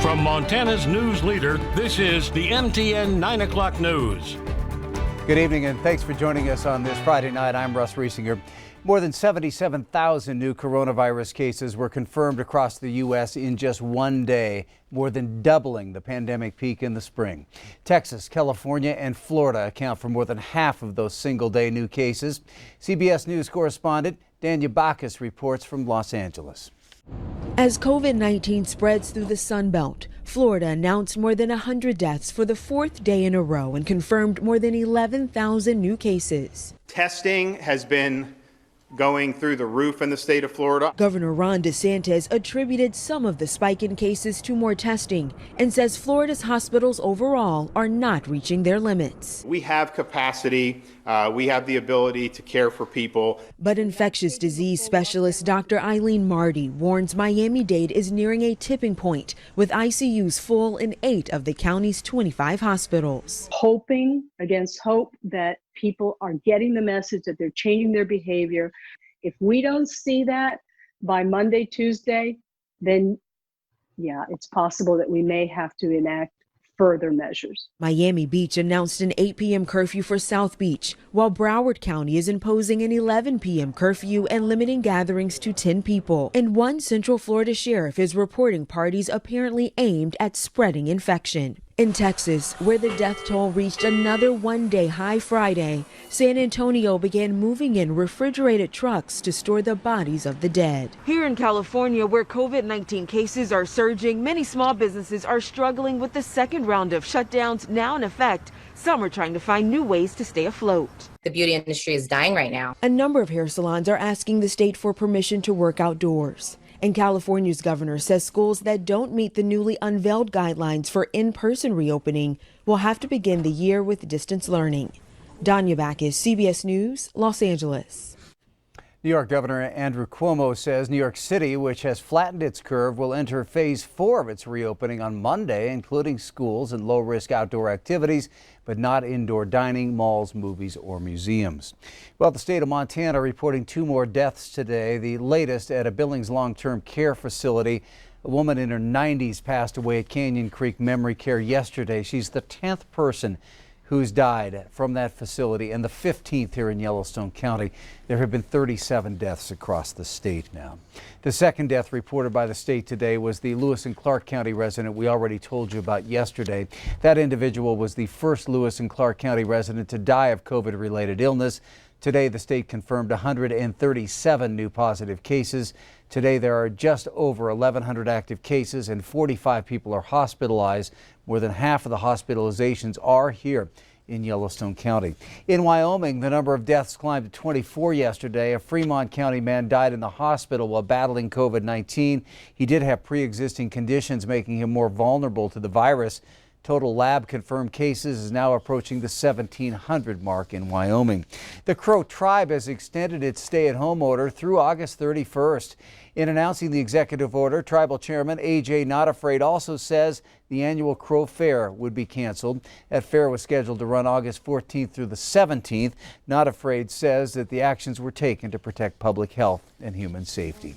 From Montana's news leader, this is the MTN 9 o'clock news. Good evening and thanks for joining us on this Friday night. I'm Russ Riesinger. More than 77,000 new coronavirus cases were confirmed across the U.S. in just one day, more than doubling the pandemic peak in the spring. Texas, California, and Florida account for more than half of those single-day new cases. CBS News correspondent Danya Bacchus reports from Los Angeles. As COVID-19 spreads through the Sun Belt, Florida announced more than 100 deaths for the fourth day in a row and confirmed more than 11,000 new cases. Testing has been going through the roof in the state of Florida. Governor Ron DeSantis attributed some of the spike in cases to more testing and says Florida's hospitals overall are not reaching their limits. We have capacity. We have the ability to care for people. But infectious disease specialist Dr. Eileen Marty warns Miami-Dade is nearing a tipping point with ICUs full in 8 of the county's 25 hospitals. Hoping against hope that people are getting the message that they're changing their behavior. If we don't see that by Monday, Tuesday, then yeah, it's possible that we may have to enact further measures. Miami Beach announced an 8 p.m. curfew for South Beach, while Broward County is imposing an 11 p.m. curfew and limiting gatherings to 10 people. And one Central Florida sheriff is reporting parties apparently aimed at spreading infection. In Texas, where the death toll reached another one-day high Friday, San Antonio began moving in refrigerated trucks to store the bodies of the dead. Here in California, where COVID-19 cases are surging, many small businesses are struggling with the second round of shutdowns now in effect. Some are trying to find new ways to stay afloat. The beauty industry is dying right now. A number of hair salons are asking the state for permission to work outdoors. And California's governor says schools that don't meet the newly unveiled guidelines for in-person reopening will have to begin the year with distance learning. Danya Bacchus, CBS News, Los Angeles. New York Governor Andrew Cuomo says New York City, which has flattened its curve, will enter phase 4 of its reopening on Monday, including schools and low-risk outdoor activities, but not indoor dining, malls, movies, or museums. Well, the state of Montana reporting 2 more deaths today, the latest at a Billings long-term care facility. A woman in her 90s passed away at Canyon Creek Memory Care yesterday. She's the 10th person who's died from that facility and the 15th here in Yellowstone County. There have been 37 deaths across the state now. The second death reported by the state today was the Lewis and Clark County resident we already told you about yesterday. That individual was the first Lewis and Clark County resident to die of COVID-related illness. Today, the state confirmed 137 new positive cases. Today, there are just over 1,100 active cases and 45 people are hospitalized. More than half of the hospitalizations are here in Yellowstone County. In Wyoming, the number of deaths climbed to 24 yesterday. A Fremont County man died in the hospital while battling COVID-19. He did have pre-existing conditions making him more vulnerable to the virus. Total lab confirmed cases is now approaching the 1,700 mark in Wyoming. The Crow tribe has extended its stay-at-home order through August 31st. In announcing the executive order, Tribal Chairman A.J. Not Afraid also says the annual Crow Fair would be canceled. That fair was scheduled to run August 14th through the 17th. Not Afraid says that the actions were taken to protect public health and human safety.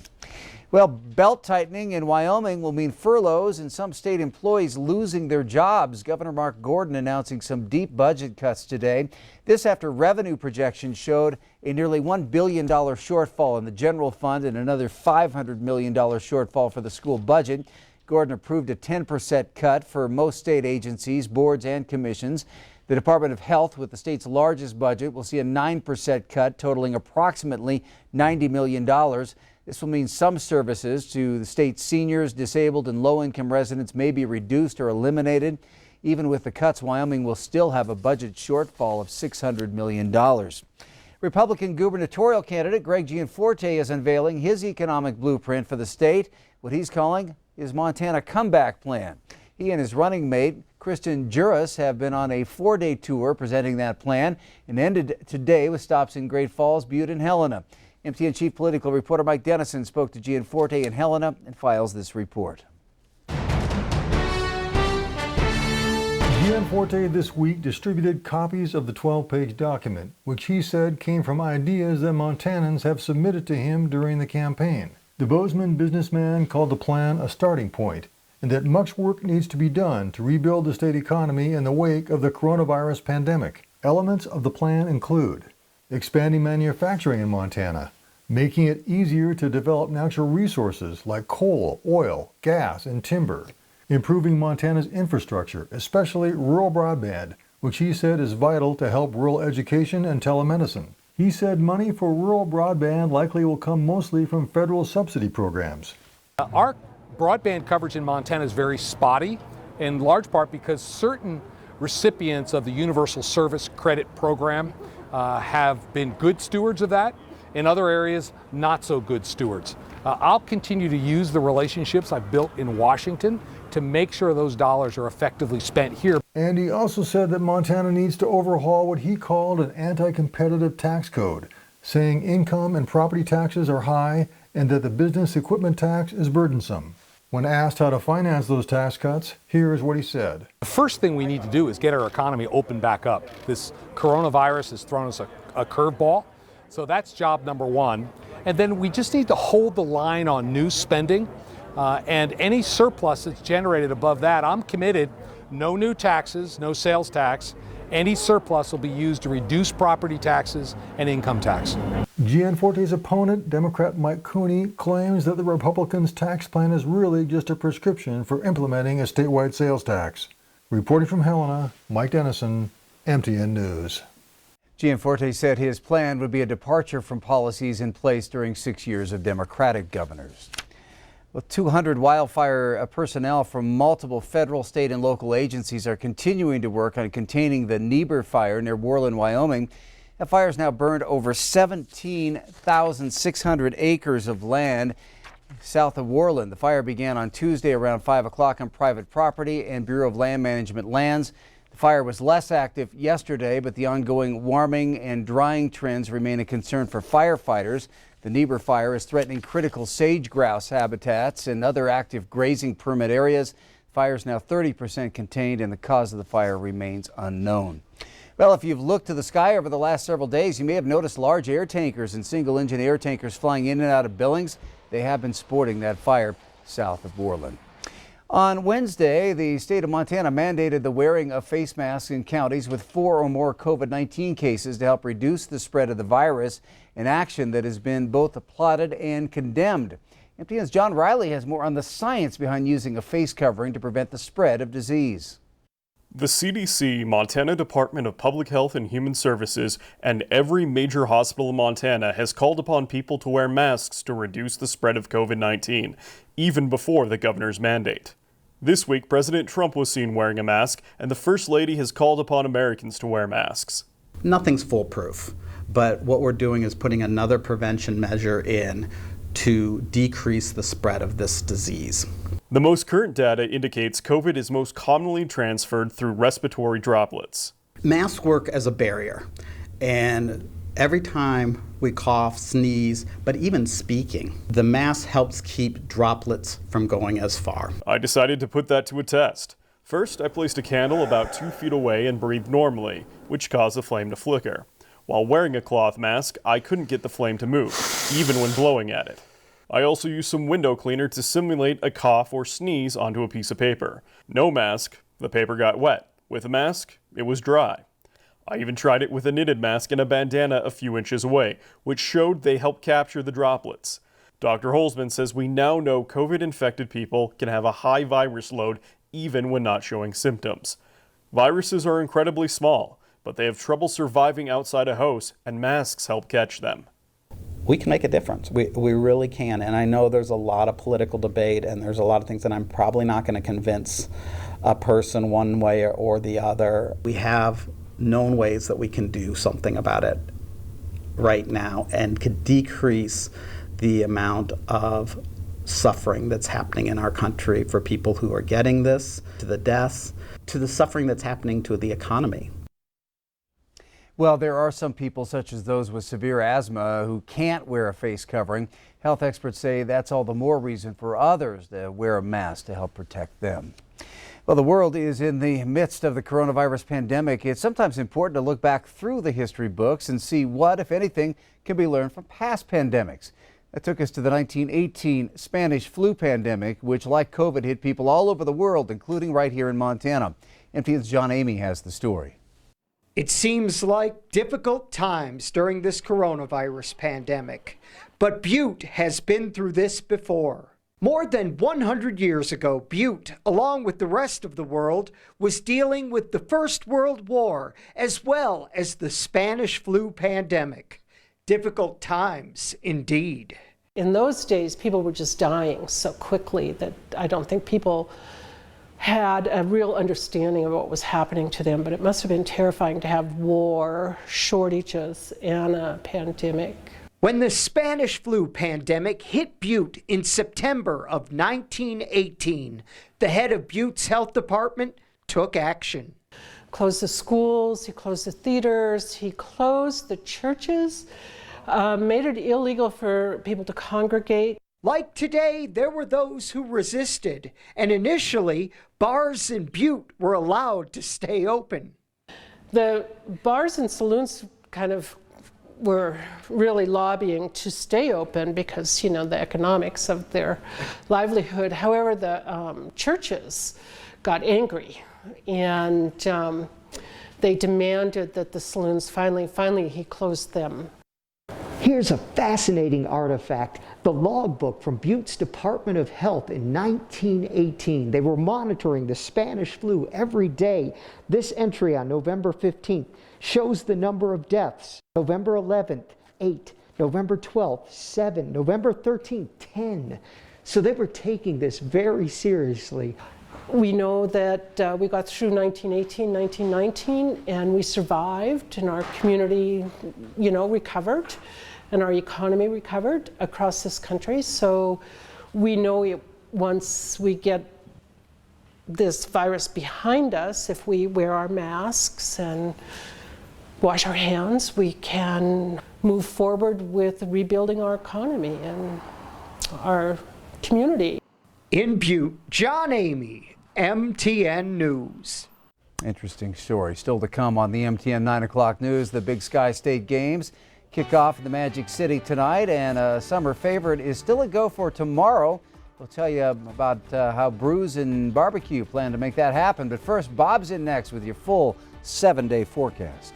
Well, belt tightening in Wyoming will mean furloughs and some state employees losing their jobs. Governor Mark Gordon announcing some deep budget cuts today. This after revenue projections showed a nearly $1 billion shortfall in the general fund and another $500 million shortfall for the school budget. Gordon approved a 10% cut for most state agencies, boards, and commissions. The Department of Health, with the state's largest budget, will see a 9% cut totaling approximately $90 million. This will mean some services to the state's seniors, disabled, and low-income residents may be reduced or eliminated. Even with the cuts, Wyoming will still have a budget shortfall of $600 million. Republican gubernatorial candidate Greg Gianforte is unveiling his economic blueprint for the state, what he's calling his Montana comeback plan. He and his running mate, Kristen Juras, have been on a 4-day tour presenting that plan and ended today with stops in Great Falls, Butte, and Helena. MTN Chief Political Reporter Mike Dennison spoke to Gianforte in Helena and files this report. Gianforte this week distributed copies of the 12-page document, which he said came from ideas that Montanans have submitted to him during the campaign. The Bozeman businessman called the plan a starting point and that much work needs to be done to rebuild the state economy in the wake of the coronavirus pandemic. Elements of the plan include expanding manufacturing in Montana, making it easier to develop natural resources like coal, oil, gas, and timber, improving Montana's infrastructure, especially rural broadband, which he said is vital to help rural education and telemedicine. He said money for rural broadband likely will come mostly from federal subsidy programs. Our broadband coverage in Montana is very spotty, in large part because certain recipients of the Universal Service Credit Program have been good stewards of that. In other areas, not so good stewards. I'll continue to use the relationships I've built in Washington to make sure those dollars are effectively spent here. And he also said that Montana needs to overhaul what he called an anti-competitive tax code, saying income and property taxes are high and that the business equipment tax is burdensome. When asked how to finance those tax cuts, here's what he said. The first thing we need to do is get our economy open back up. This coronavirus has thrown us a curveball, so that's job number one. And then we just need to hold the line on new spending, and any surplus that's generated above that, I'm committed, no new taxes, no sales tax. Any surplus will be used to reduce property taxes and income tax. Gianforte's opponent, Democrat Mike Cooney, claims that the Republicans' tax plan is really just a prescription for implementing a statewide sales tax. Reporting from Helena, Mike Dennison, MTN News. Gianforte said his plan would be a departure from policies in place during 6 years of Democratic governors. Well, 200 wildfire personnel from multiple federal, state, and local agencies are continuing to work on containing the Niebuhr fire near Worland, Wyoming. That fire has now burned over 17,600 acres of land south of Worland. The fire began on Tuesday around 5 o'clock on private property and Bureau of Land Management lands. The fire was less active yesterday, but the ongoing warming and drying trends remain a concern for firefighters. The Niebuhr fire is threatening critical sage grouse habitats and other active grazing permit areas. The fire is now 30% contained and the cause of the fire remains unknown. Well, if you've looked to the sky over the last several days, you may have noticed large air tankers and single-engine air tankers flying in and out of Billings. They have been sporting that fire south of Worland. On Wednesday, the state of Montana mandated the wearing of face masks in counties with 4 or more COVID-19 cases to help reduce the spread of the virus, an action that has been both applauded and condemned. MTN's John Riley has more on the science behind using a face covering to prevent the spread of disease. The CDC, Montana Department of Public Health and Human Services, and every major hospital in Montana has called upon people to wear masks to reduce the spread of COVID-19, even before the governor's mandate. This week, President Trump was seen wearing a mask, and the First Lady has called upon Americans to wear masks. Nothing's foolproof, but what we're doing is putting another prevention measure in to decrease the spread of this disease. The most current data indicates COVID is most commonly transferred through respiratory droplets. Masks work as a barrier, and every time we cough, sneeze, but even speaking, the mask helps keep droplets from going as far. I decided to put that to a test. First, I placed a candle about 2 feet away and breathed normally, which caused the flame to flicker. While wearing a cloth mask, I couldn't get the flame to move, even when blowing at it. I also used some window cleaner to simulate a cough or sneeze onto a piece of paper. No mask, the paper got wet. With a mask, it was dry. I even tried it with a knitted mask and a bandana a few inches away, which showed they help capture the droplets. Dr. Holzman says we now know COVID-infected people can have a high virus load even when not showing symptoms. Viruses are incredibly small, but they have trouble surviving outside a host, and masks help catch them. We can make a difference. We really can. And I know there's a lot of political debate and there's a lot of things that I'm probably not going to convince a person one way or the other. We have known ways that we can do something about it right now and could decrease the amount of suffering that's happening in our country for people who are getting this, to the deaths, to the suffering that's happening to the economy. Well, there are some people, such as those with severe asthma, who can't wear a face covering. Health experts say that's all the more reason for others to wear a mask to help protect them. Well, the world is in the midst of the coronavirus pandemic. It's sometimes important to look back through the history books and see what, if anything, can be learned from past pandemics. That took us to the 1918 Spanish flu pandemic, which, like COVID, hit people all over the world, including right here in Montana. MTN's John Amy has the story. It seems like difficult times during this coronavirus pandemic, but Butte has been through this before. More than 100 years ago, Butte, along with the rest of the world, was dealing with the First World War as well as the Spanish flu pandemic. Difficult times indeed. In those days, people were just dying so quickly that I don't think people had a real understanding of what was happening to them, but it must have been terrifying to have war, shortages, and a pandemic. When the Spanish flu pandemic hit Butte in September of 1918, the head of Butte's health department took action. Closed the schools, he closed the theaters, he closed the churches, made it illegal for people to congregate. Like today, there were those who resisted, and initially, bars in Butte were allowed to stay open. The bars and saloons kind of were really lobbying to stay open because, you know, the economics of their livelihood. However, the churches got angry, and they demanded that the saloons finally he closed them. Here's a fascinating artifact, the logbook from Butte's Department of Health in 1918. They were monitoring the Spanish flu every day. This entry on November 15th shows the number of deaths. November 11th, 8. November 12th, 7. November 13th, 10. So they were taking this very seriously. We know that we got through 1918, 1919, and we survived, and our community, you know, recovered, and our economy recovered across this country. So we know once we get this virus behind us, if we wear our masks and wash our hands, we can move forward with rebuilding our economy and our community. In Butte, John Amy, MTN News. Interesting story. Still to come on the MTN 9 o'clock news. The Big Sky State Games kick off in the Magic City tonight, and a summer favorite is still a go for tomorrow. We'll tell you about how Brews and Barbecue plan to make that happen. But first, Bob's in next with your full 7-day forecast.